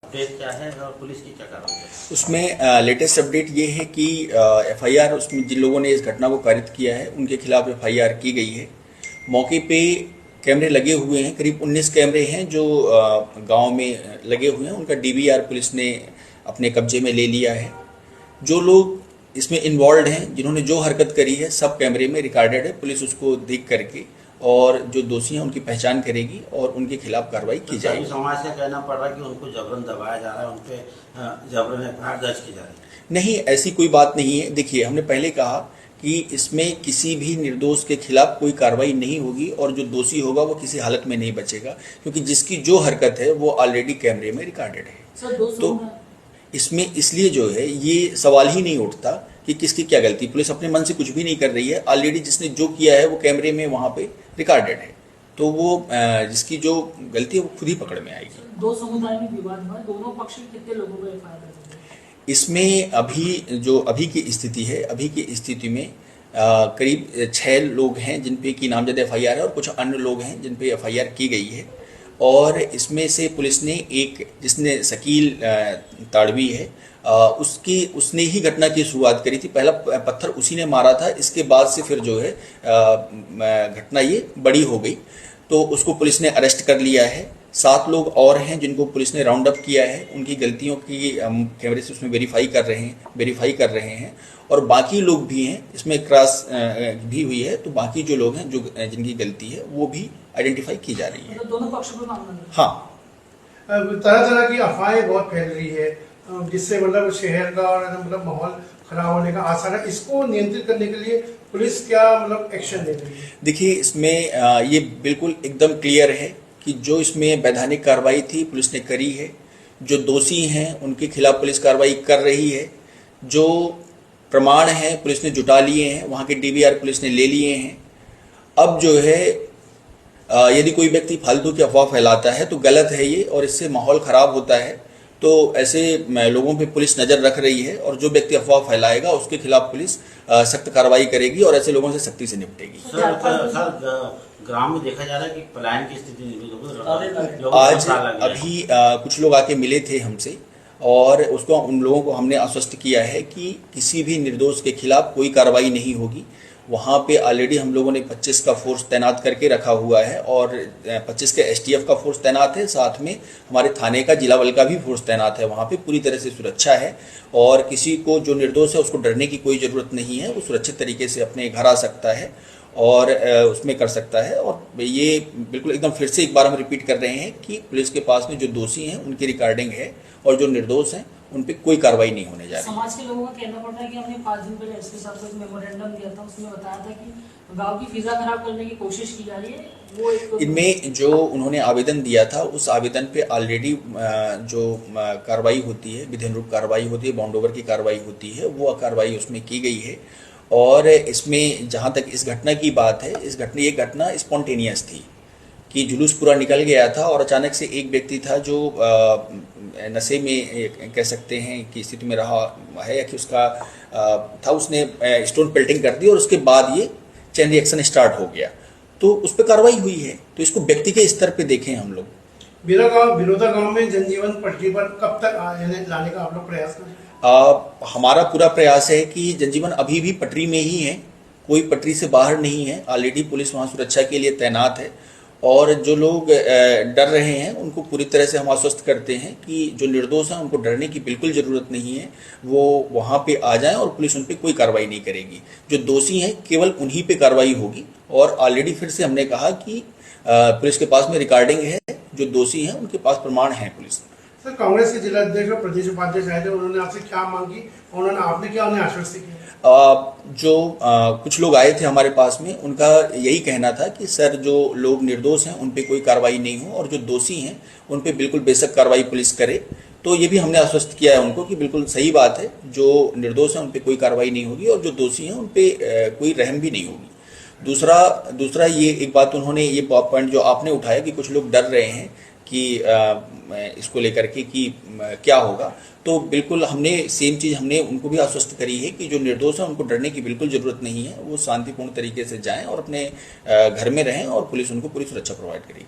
Update क्या है और पुलिस की क्या कार्रवाई है? उसमें लेटेस्ट अपडेट ये है कि एफआईआर उसमें जिन लोगों ने इस घटना को कारित किया है उनके खिलाफ एफआईआर की गई है। मौके पे कैमरे लगे हुए हैं, करीब 19 कैमरे हैं जो गांव में लगे हुए हैं। उनका डीवीआर पुलिस ने अपने कब्जे में ले लिया है। जो लोग इसमें इन्वॉल्व हैं, जिन्होंने जो हरकत करी है, सब कैमरे में रिकॉर्डेड है। पुलिस उसको देख करके और जो दोषी हैं उनकी पहचान करेगी और उनके खिलाफ कार्रवाई की जाएगी। समाज से कहना पड़ रहा है कि उनको जबरन दबाया जा रहा है, उन पे जबरन एफआईआर दर्ज की जा रही है। नहीं, ऐसी कोई बात नहीं है। देखिए, हमने पहले कहा कि इसमें किसी भी निर्दोष के खिलाफ कोई कार्रवाई नहीं होगी और जो दोषी होगा वो किसी हालत में नहीं बचेगा, क्योंकि जिसकी जो हरकत है वो ऑलरेडी कैमरे में रिकॉर्डेड है। तो इसमें इसलिए जो है ये सवाल ही नहीं उठता कि किसकी क्या गलती। पुलिस अपने मन से कुछ भी नहीं कर रही है। ऑलरेडी जिसने जो किया है वो कैमरे में वहां पे रिकॉर्डेड है, तो वो जिसकी जो गलती है वो खुद ही पकड़ में आएगी। दो समुदाय में विवाद हुआ, दोनों पक्ष के कितने लोगों को एफआईआर दर्ज? इसमें अभी की स्थिति है, अभी की स्थिति में करीब 6 लोग हैं जिन पे की नामजद एफआईआर है और कुछ अन्य लोग हैं जिन पे एफआईआर की गई है। और इसमें से पुलिस ने एक, जिसने शकील ताड़वी है, उसने ही घटना की शुरुआत करी थी। पहला पत्थर उसी ने मारा था। इसके बाद से फिर जो है घटना ये बड़ी हो गई, तो उसको पुलिस ने अरेस्ट कर लिया है। 7 लोग और हैं जिनको पुलिस ने राउंड अप किया है। उनकी गलतियों की कैमरे से उसमें वेरीफाई कर रहे हैं और बाकी लोग भी हैं, इसमें क्रॉस भी हुई है, तो बाकी जो लोग हैं जो जिनकी गलती है वो भी आइडेंटिफाई की जा रही है। तो दोनों पक्षों पर मामला है। हाँ, तरह तरह की अफवाहें बहुत फैल रही है, जिससे मतलब शहर का और मतलब माहौल खराब होने का आसार है। इसको नियंत्रित करने के लिए पुलिस क्या मतलब एक्शन ले रही है? देखिए, इसमें ये बिल्कुल एकदम क्लियर है कि जो इसमें वैधानिक कार्रवाई थी पुलिस ने करी है। जो दोषी हैं उनके खिलाफ पुलिस कार्रवाई कर रही है। जो प्रमाण हैं पुलिस ने जुटा लिए हैं, वहाँ के डीवीआर पुलिस ने ले लिए हैं। अब जो है यदि कोई व्यक्ति फालतू की अफवाह फैलाता है तो गलत है ये, और इससे माहौल खराब होता है। तो ऐसे लोगों पे पुलिस नज़र रख रही है और जो व्यक्ति अफवाह फैलाएगा उसके खिलाफ पुलिस सख्त कार्रवाई करेगी और ऐसे लोगों से सख्ती से निपटेगी। सर, ग्राम में देखा जा रहा है कि पलायन की स्थिति आज अभी कुछ लोग आके मिले थे हमसे और उन लोगों को हमने आश्वस्त किया है कि किसी भी निर्दोष के खिलाफ कोई कार्रवाई नहीं होगी। वहाँ पे ऑलरेडी हम लोगों ने 25 का फोर्स तैनात करके रखा हुआ है और 25 के एसटीएफ का फोर्स तैनात है। साथ में हमारे थाने का, जिला बल का भी फोर्स तैनात है। वहाँ पे पूरी तरह से सुरक्षा है और किसी को जो निर्दोष है उसको डरने की कोई ज़रूरत नहीं है। वो सुरक्षित तरीके से अपने घर आ सकता है और उसमें कर सकता है। और ये बिल्कुल एकदम फिर से एक बार हम रिपीट कर रहे हैं कि पुलिस के पास में जो दोषी हैं उनकी रिकॉर्डिंग है और जो निर्दोष हैं उन पे कोई कार्रवाई नहीं होने जा रही। समाज के लोगों का कहना पड़ रहा है कि हमने 5 दिन पहले एसपी साहब को एक मेमोरेंडम दिया था, उसमें बताया था कि गांव की फिजा खराब करने की कोशिश की जा रही है। वो एक इनमें जो उन्होंने आवेदन दिया था उस आवेदन पे ऑलरेडी जो कार्रवाई होती है, विधिन रूप कार्रवाई होती है, बाउंड ओवर की कार्रवाई होती है, वो कार्रवाई उसमें की गई है। और इसमें जहाँ तक इस घटना की बात है, ये घटना स्पॉन्टेनियस थी कि जुलूस पूरा निकल गया था और अचानक से एक व्यक्ति था जो नशे में कह सकते हैं कि स्थिति में रहा है या कि उसका था, उसने स्टोन पेल्टिंग कर दी और उसके बाद ये चेन रिएक्शन स्टार्ट हो गया, तो उस पर कार्रवाई हुई है। तो इसको व्यक्ति के स्तर पे देखें हम लोग। बिरोधा गांव में जनजीवन पटरी पर कब तक लाने का आप लोग प्रयास करें? हमारा पूरा प्रयास है कि जनजीवन अभी भी पटरी में ही है, कोई पटरी से बाहर नहीं है। ऑलरेडी पुलिस वहाँ सुरक्षा के लिए तैनात है और जो लोग डर रहे हैं उनको पूरी तरह से हम आश्वस्त करते हैं कि जो निर्दोष हैं उनको डरने की बिल्कुल ज़रूरत नहीं है। वो वहाँ पे आ जाएं और पुलिस उन पर कोई कार्रवाई नहीं करेगी। जो दोषी हैं केवल उन्हीं पे कार्रवाई होगी। और ऑलरेडी फिर से हमने कहा कि पुलिस के पास में रिकॉर्डिंग है, जो दोषी हैं उनके पास प्रमाण है पुलिस। सर, कांग्रेस के जिला अध्यक्ष और प्रदेश उपाध्यक्ष आए थे, उन्होंने आपसे क्या मांगी, उन्होंने आपने क्या उन्हें आश्वस्त किया? कुछ लोग आए थे हमारे पास में, उनका यही कहना था कि सर जो लोग निर्दोष हैं उन पे कोई कार्रवाई नहीं हो और जो दोषी हैं उन पे बिल्कुल बेशक कार्रवाई पुलिस करे। तो ये भी हमने आश्वस्त किया है उनको कि बिल्कुल सही बात है, जो निर्दोष हैं उन पे कोई कार्रवाई नहीं होगी और जो दोषी हैं उन पे कोई रहम भी नहीं होगी। दूसरा ये एक बात उन्होंने, ये पॉइंट जो आपने उठाया कि कुछ लोग डर रहे हैं कि इसको लेकर के कि क्या होगा, तो बिल्कुल हमने सेम चीज़ हमने उनको भी आश्वस्त करी है कि जो निर्दोष हैं उनको डरने की बिल्कुल ज़रूरत नहीं है। वो शांतिपूर्ण तरीके से जाएं और अपने घर में रहें और पुलिस उनको पूरी सुरक्षा प्रोवाइड करेगी।